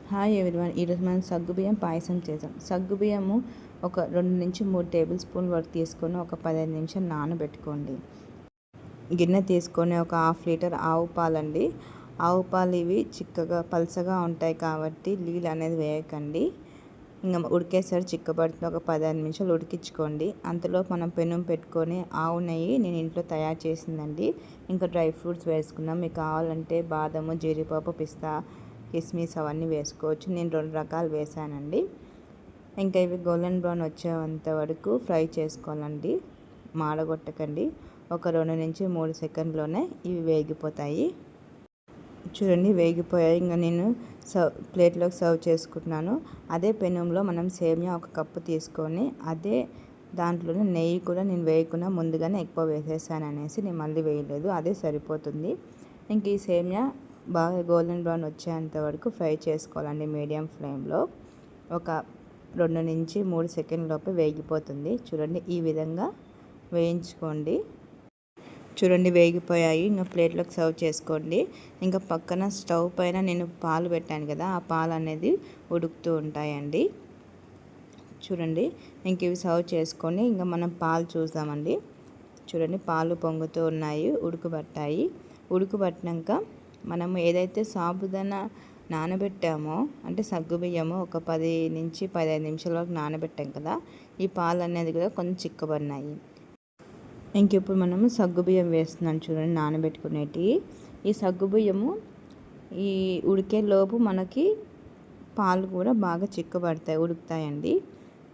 Hi everyone, ఈరోజు మనం సగ్గుబియ్యం పాయసం చేసాం. సగ్గుబియ్యము ఒక 2 నుంచి 3 టేబుల్ స్పూన్ వరకు తీసుకొని ఒక 15 నిమిషాలు నానబెట్టుకోండి. గిన్నె తీసుకొని ఒక హాఫ్ లీటర్ ఆవు పాలండి. ఆవు పాలు ఇవి చిక్కగా పలసగా ఉంటాయి కాబట్టి నీళ్ళు అనేది వేయకండి. ఇంకా ఉడికేసరి చిక్కబడుతుంది. ఒక 15 నిమిషాలు ఉడికించుకోండి. అంతలో మనం పెనం పెట్టుకొని ఆవు నెయ్యి నేను ఇంట్లో తయారు చేసిందండి. ఇంకా డ్రై ఫ్రూట్స్ వేసుకుందాం. మీకు కావాలంటే బాదము, జీడిపప్పు, పిస్తా, కిస్మిస్ అవన్నీ వేసుకోవచ్చు. నేను 2 రకాలు వేసానండి. ఇంకా ఇవి గోల్డెన్ బ్రౌన్ వచ్చేంత వరకు ఫ్రై చేసుకోవాలండి, మాడగొట్టకండి. ఒక 2 నుంచి 3 సెకండ్లోనే ఇవి వేగిపోతాయి. చూడండి, వేగిపోయాయి. ఇంకా నేను ప్లేట్లోకి సర్వ్ చేసుకుంటున్నాను. అదే పెనంలో మనం సేమియా 1 కప్పు తీసుకొని అదే దాంట్లోనే నెయ్యి కూడా నేను వేయకుండా ముందుగానే ఎక్కువ వేసేసాను అనేసి నేను మళ్ళీ వేయలేదు, అదే సరిపోతుంది. ఇంక ఈ సేమియా బాగా గోల్డెన్ బ్రౌన్ వచ్చేంత వరకు ఫ్రై చేసుకోవాలండి మీడియం ఫ్లేమ్లో. ఒక 2 నుంచి 3 సెకండ్ లోపు వేగిపోతుంది. చూడండి, ఈ విధంగా వేయించుకోండి. చూడండి, వేగిపోయాయి. ఇంకా ప్లేట్లోకి సర్వ్ చేసుకోండి. ఇంకా పక్కన స్టవ్ పైన నేను పాలు పెట్టాను కదా, ఆ పాలు అనేది ఉడుకుతూ ఉంటాయండి. చూడండి, ఇంక ఇవి సర్వ్ చేసుకొని ఇంకా మనం పాలు చూద్దామండి. చూడండి, పాలు పొంగుతూ ఉన్నాయి, ఉడుకుబట్టినాక మనము ఏదైతే సాబుదానా నానబెట్టామో, అంటే సగ్గుబియ్యము ఒక 10 నుంచి 15 నిమిషాల వరకు నానబెట్టాం కదా, ఈ పాలు అనేది కూడా కొంచెం చిక్కబడినాయి. ఇంక ఇప్పుడు మనము సగ్గుబియ్యం వేస్తున్నాం. చూడండి, నానబెట్టుకునేటివి. ఈ సగ్గుబియ్యము ఈ ఉడికేలోపు మనకి పాలు కూడా బాగా ఉడుకుతాయండి.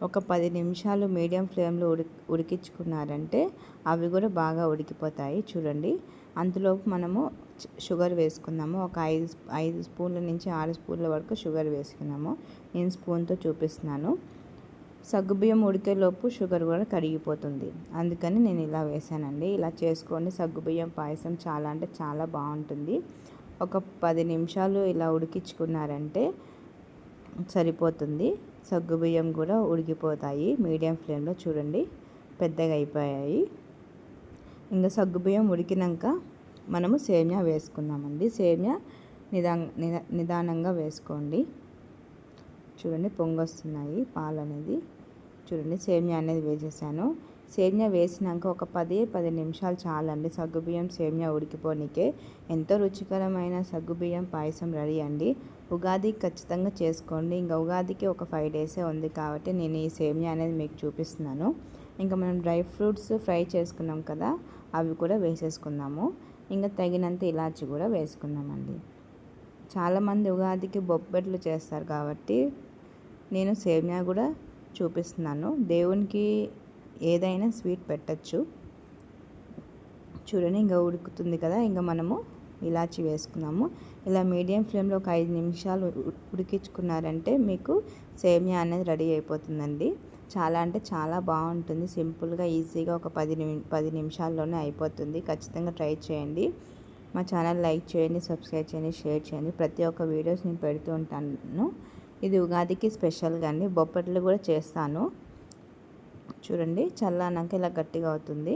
ఒక 10 నిమిషాలు మీడియం ఫ్లేమ్లో ఉడికించుకున్నారంటే అవి కూడా బాగా ఉడికిపోతాయి. చూడండి, అంతలోపు మనము షుగర్ వేసుకుందాము. ఒక 5 స్పూన్ల నుంచి 6 స్పూన్ల వరకు షుగర్ వేసుకున్నాము. నేను స్పూన్తో చూపిస్తున్నాను. సగ్గుబియ్యం ఉడికేలోపు షుగర్ కూడా కరిగిపోతుంది, అందుకని నేను ఇలా వేసానండి. ఇలా చేసుకోండి. సగ్గుబియ్యం పాయసం చాలా అంటే చాలా బాగుంటుంది. ఒక 10 నిమిషాలు ఇలా ఉడికించుకున్నారంటే సరిపోతుంది. సగ్గుబియ్యం కూడా ఉడికిపోతాయి మీడియం ఫ్లేమ్లో. చూడండి, పెద్దగా అయిపోయాయి. ఇంకా సగ్గుబియ్యం ఉడికినాక మనము సేమియా వేసుకుందామండి. సేమియా నిదానంగా వేసుకోండి. చూడండి, పొంగొస్తున్నాయి పాలు అనేది. చూడండి, సేమియా అనేది వేసేసాను. సేమియా వేసినాక ఒక 10 నిమిషాలు చాలండి సగ్గుబియ్యం సేమియా ఉడికిపోనికే. ఎంతో రుచికరమైన సగ్గుబియ్యం పాయసం రెడీ అండి. ఉగాదికి ఖచ్చితంగా చేసుకోండి. ఇంకా ఉగాదికి ఒక 5 డేసే ఉంది కాబట్టి నేను ఈ సేమియా అనేది మీకు చూపిస్తున్నాను. ఇంకా మనం డ్రై ఫ్రూట్స్ ఫ్రై చేసుకున్నాం కదా, అవి కూడా వేసేసుకుందాము. ఇంకా తగినంత ఇలాచి కూడా వేసుకుందామండి. చాలామంది ఉగాదికి బొబ్బట్లు చేస్తారు కాబట్టి నేను సేమియా కూడా చూపిస్తున్నాను. దేవునికి ఏదైనా స్వీట్ పెట్టచ్చు. చూడండి, ఇంకా ఉడుకుతుంది కదా, ఇంకా మనము ఇలాచి వేసుకున్నాము. ఇలా మీడియం ఫ్లేమ్లో ఒక 5 నిమిషాలు ఉడికించుకున్నారంటే మీకు సేమియా అనేది రెడీ అయిపోతుందండి. చాలా అంటే చాలా బాగుంటుంది. సింపుల్గా ఈజీగా ఒక 10 నిమిషాల్లోనే అయిపోతుంది. ఖచ్చితంగా ట్రై చేయండి. మా ఛానల్ లైక్ చేయండి, సబ్స్క్రైబ్ చేయండి, షేర్ చేయండి. ప్రతి ఒక్క వీడియోస్ నేను పెడుతూ ఉంటాను. ఇది ఉగాదికి స్పెషల్గా అండి. బొప్పట్లు కూడా చేస్తాను. చూడండి, చల్లానాక ఇలా గట్టిగా అవుతుంది.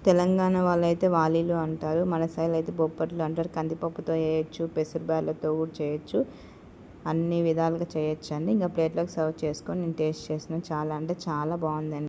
తెలంగాణ వాళ్ళైతే వాలీలు అంటారు, మన సైడ్ అయితే బొప్పట్లు అంటారు. కందిపప్పుతో చేయొచ్చు, పెసరబ్యాళ్ళతో కూడా చేయొచ్చు, అన్ని విధాలుగా చేయొచ్చు అండి. ఇంకా ప్లేట్లోకి సర్వ్ చేసుకొని నేను టేస్ట్ చేస్తున్నాను. చాలా అంటే చాలా బాగుందండి.